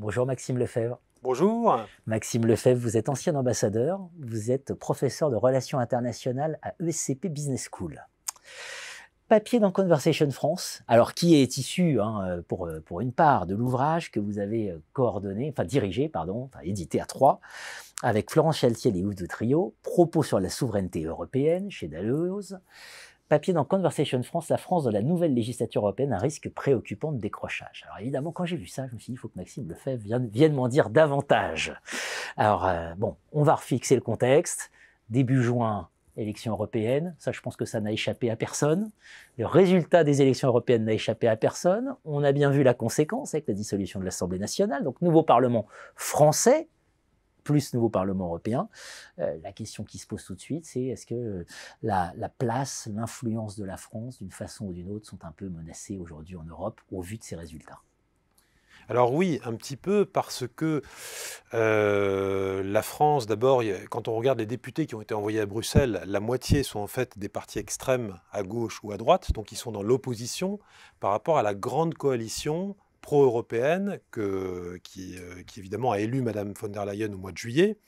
Bonjour Maxime Lefebvre. Bonjour. Maxime Lefebvre, vous êtes ancien ambassadeur, vous êtes professeur de relations internationales à ESCP Business School. Papier dans Conversation France, alors qui est issu pour une part de l'ouvrage que vous avez édité à Troyes, avec Florence Chaltiel et Yves de Trio, Propos sur la souveraineté européenne chez Dalloz. Papier dans Conversation France, la France dans la nouvelle législature européenne, un risque préoccupant de décrochage. Alors évidemment, quand j'ai vu ça, je me suis dit, il faut que Maxime Lefebvre vienne m'en dire davantage. Alors on va refixer le contexte. Début juin, élections européennes, ça je pense que ça n'a échappé à personne. Le résultat des élections européennes n'a échappé à personne. On a bien vu la conséquence avec la dissolution de l'Assemblée nationale, donc nouveau Parlement français, plus nouveau Parlement européen. La question qui se pose tout de suite, c'est est-ce que la place, l'influence de la France, d'une façon ou d'une autre, sont un peu menacées aujourd'hui en Europe au vu de ces résultats? Alors oui, un petit peu, parce que la France, d'abord, quand on regarde les députés qui ont été envoyés à Bruxelles, la moitié sont en fait des partis extrêmes à gauche ou à droite, donc ils sont dans l'opposition par rapport à la grande coalition pro-européenne qui évidemment a élu Madame von der Leyen au mois de juillet,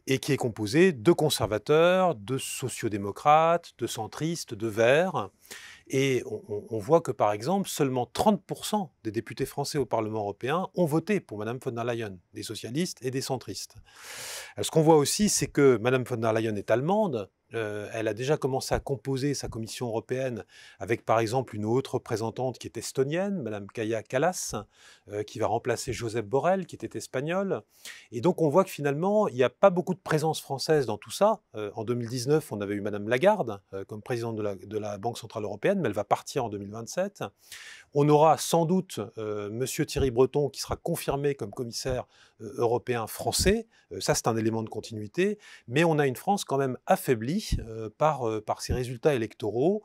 et qui est composée de conservateurs, de sociodémocrates, de centristes, de verts. Et on voit que, par exemple, seulement 30% des députés français au Parlement européen ont voté pour Madame von der Leyen, des socialistes et des centristes. Ce qu'on voit aussi, c'est que Madame von der Leyen est allemande. Elle a déjà commencé à composer sa Commission européenne avec, par exemple, une autre représentante qui est estonienne, Madame Kaja Kallas, qui va remplacer Josep Borrell, qui était espagnol. Et donc, on voit que finalement, il n'y a pas beaucoup de présence française dans tout ça. En 2019, on avait eu Madame Lagarde comme présidente de la Banque centrale européenne, mais elle va partir en 2027. On aura sans doute Monsieur Thierry Breton qui sera confirmé comme commissaire européen français. Ça, c'est un élément de continuité. Mais on a une France quand même affaiblie par ses résultats électoraux.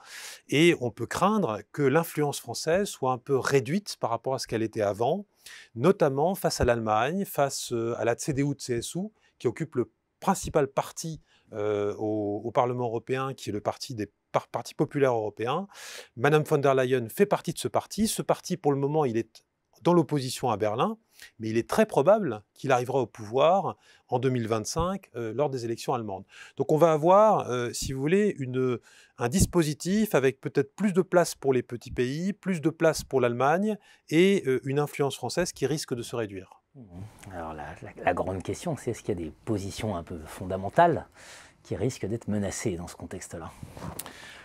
Et on peut craindre que l'influence française soit un peu réduite par rapport à ce qu'elle était avant, notamment face à l'Allemagne, face à la CDU-CSU, qui occupe le principal parti au Parlement européen, qui est le parti des Parti populaire européen. Madame von der Leyen fait partie de ce parti. Ce parti, pour le moment, il est dans l'opposition à Berlin, mais il est très probable qu'il arrivera au pouvoir en 2025 lors des élections allemandes. Donc on va avoir, si vous voulez, un dispositif avec peut-être plus de place pour les petits pays, plus de place pour l'Allemagne et une influence française qui risque de se réduire. Alors la grande question, c'est est-ce qu'il y a des positions un peu fondamentales qui risquent d'être menacées dans ce contexte-là?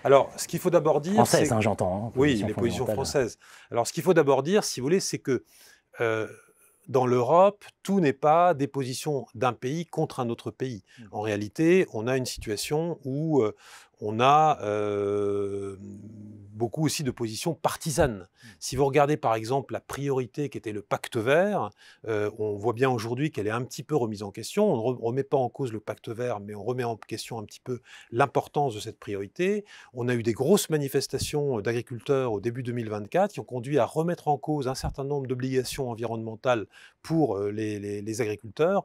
Alors, ce qu'il faut d'abord dire... Françaises, j'entends. Hein, oui, les positions françaises. Alors, ce qu'il faut d'abord dire, si vous voulez, c'est que dans l'Europe, tout n'est pas des positions d'un pays contre un autre pays. En réalité, on a une situation où on a beaucoup aussi de positions partisanes. Si vous regardez par exemple la priorité qui était le pacte vert, on voit bien aujourd'hui qu'elle est un petit peu remise en question. On ne remet pas en cause le pacte vert, mais on remet en question un petit peu l'importance de cette priorité. On a eu des grosses manifestations d'agriculteurs au début 2024 qui ont conduit à remettre en cause un certain nombre d'obligations environnementales pour les agriculteurs.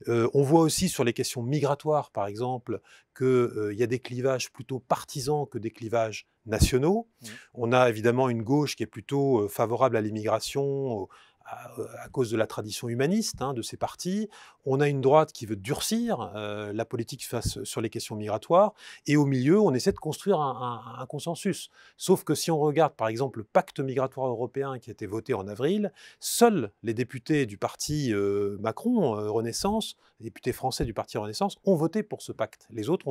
On voit aussi sur les questions migratoires, par exemple, qu'il y a des clivages plutôt partisans que des clivages nationaux. On a évidemment une gauche qui est plutôt favorable à l'immigration, à cause de la tradition humaniste de ces partis. On a une droite qui veut durcir la politique sur les questions migratoires. Et au milieu, on essaie de construire un consensus. Sauf que si on regarde, par exemple, le pacte migratoire européen qui a été voté en avril, seuls les députés du parti Macron, Renaissance, les députés français du parti Renaissance, ont voté pour ce pacte. Les autres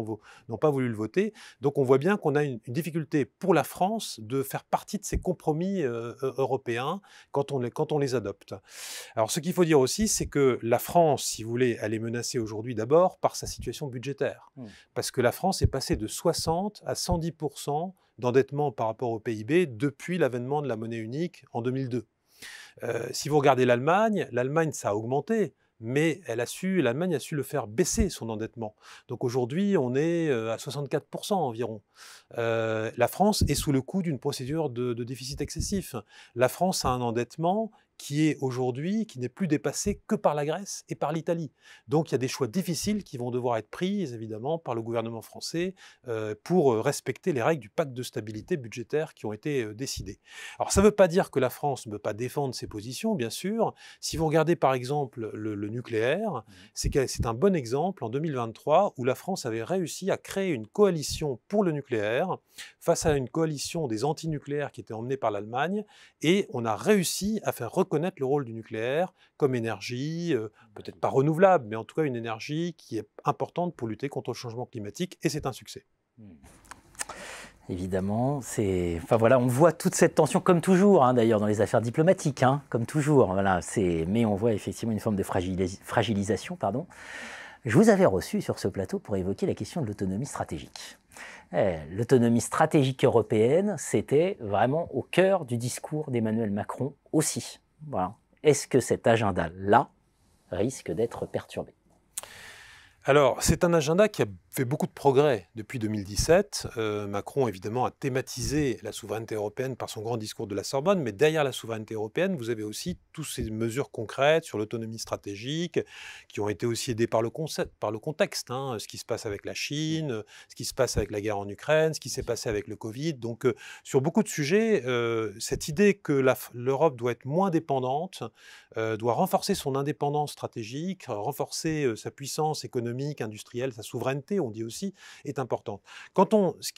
n'ont pas voulu le voter. Donc on voit bien qu'on a une difficulté pour la France de faire partie de ces compromis européens quand on les adopte. Alors, ce qu'il faut dire aussi, c'est que la France, si vous voulez, elle est menacée aujourd'hui d'abord par sa situation budgétaire. Parce que la France est passée de 60 à 110% d'endettement par rapport au PIB depuis l'avènement de la monnaie unique en 2002. Si vous regardez l'Allemagne, ça a augmenté. Mais l'Allemagne a su le faire baisser, son endettement. Donc aujourd'hui, on est à 64% environ. La France est sous le coup d'une procédure de déficit excessif. La France a un endettement qui n'est plus dépassé que par la Grèce et par l'Italie. Donc il y a des choix difficiles qui vont devoir être pris, évidemment, par le gouvernement français pour respecter les règles du pacte de stabilité budgétaire qui ont été décidées. Alors ça ne veut pas dire que la France ne peut pas défendre ses positions, bien sûr. Si vous regardez par exemple le nucléaire, c'est un bon exemple en 2023 où la France avait réussi à créer une coalition pour le nucléaire face à une coalition des antinucléaires qui était emmenée par l'Allemagne, et on a réussi à faire reconnaître le rôle du nucléaire comme énergie, peut-être pas renouvelable, mais en tout cas une énergie qui est importante pour lutter contre le changement climatique, et c'est un succès. Évidemment, enfin voilà, on voit toute cette tension comme toujours, hein, d'ailleurs dans les affaires diplomatiques, hein, comme toujours. Voilà, mais on voit effectivement une forme de fragilisation, pardon. Je vous avais reçu sur ce plateau pour évoquer la question de l'autonomie stratégique. L'autonomie stratégique européenne, c'était vraiment au cœur du discours d'Emmanuel Macron aussi. Voilà. Est-ce que cet agenda-là risque d'être perturbé ? Alors, c'est un agenda qui a fait beaucoup de progrès depuis 2017. Macron, évidemment, a thématisé la souveraineté européenne par son grand discours de la Sorbonne, mais derrière la souveraineté européenne, vous avez aussi toutes ces mesures concrètes sur l'autonomie stratégique, qui ont été aussi aidées par le contexte, hein, ce qui se passe avec la Chine, ce qui se passe avec la guerre en Ukraine, ce qui s'est passé avec le Covid. Donc, sur beaucoup de sujets, cette idée que l'Europe doit être moins dépendante, doit renforcer son indépendance stratégique, renforcer sa puissance économique, industrielle, sa souveraineté, on dit aussi, est importante.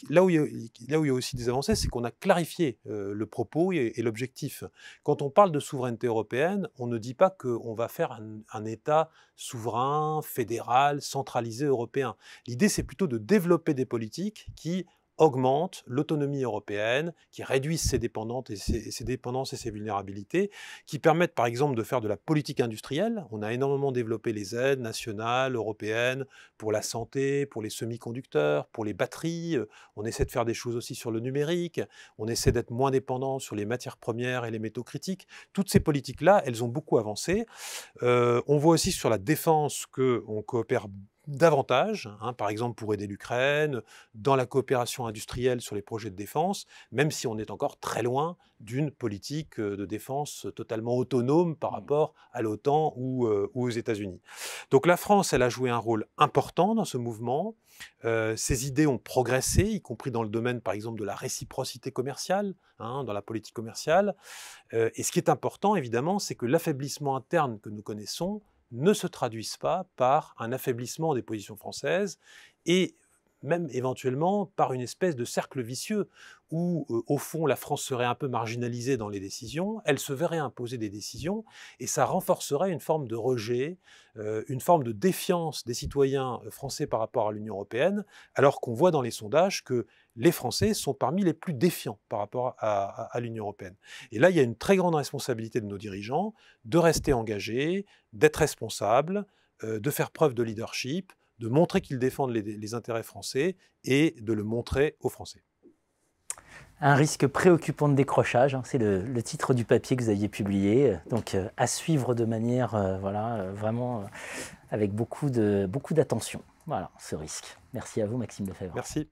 Là où il y a aussi des avancées, c'est qu'on a clarifié le propos et l'objectif. Quand on parle de souveraineté européenne, on ne dit pas qu'on va faire un État souverain, fédéral, centralisé européen. L'idée, c'est plutôt de développer des politiques qui augmentent l'autonomie européenne, qui réduisent ses dépendances et ses vulnérabilités, qui permettent par exemple de faire de la politique industrielle. On a énormément développé les aides nationales, européennes, pour la santé, pour les semi-conducteurs, pour les batteries. On essaie de faire des choses aussi sur le numérique. On essaie d'être moins dépendant sur les matières premières et les métaux critiques. Toutes ces politiques-là, elles ont beaucoup avancé. On voit aussi sur la défense qu'on coopère davantage, hein, par exemple pour aider l'Ukraine, dans la coopération industrielle sur les projets de défense, même si on est encore très loin d'une politique de défense totalement autonome par rapport à l'OTAN ou aux États-Unis. Donc la France, elle a joué un rôle important dans ce mouvement. Ses idées ont progressé, y compris dans le domaine, par exemple, de la réciprocité commerciale, hein, dans la politique commerciale. Et ce qui est important, évidemment, c'est que l'affaiblissement interne que nous connaissons ne se traduisent pas par un affaiblissement des positions françaises et même éventuellement par une espèce de cercle vicieux où, au fond, la France serait un peu marginalisée dans les décisions, elle se verrait imposer des décisions et ça renforcerait une forme de rejet, une forme de défiance des citoyens français par rapport à l'Union européenne, alors qu'on voit dans les sondages que les Français sont parmi les plus défiants par rapport à l'Union européenne. Et là, il y a une très grande responsabilité de nos dirigeants de rester engagés, d'être responsables, de faire preuve de leadership, de montrer qu'ils défendent les intérêts français et de le montrer aux Français. Un risque préoccupant de décrochage, hein, c'est le titre du papier que vous aviez publié, donc à suivre de manière vraiment avec beaucoup d'attention. Voilà, ce risque. Merci à vous, Maxime Lefebvre. Merci.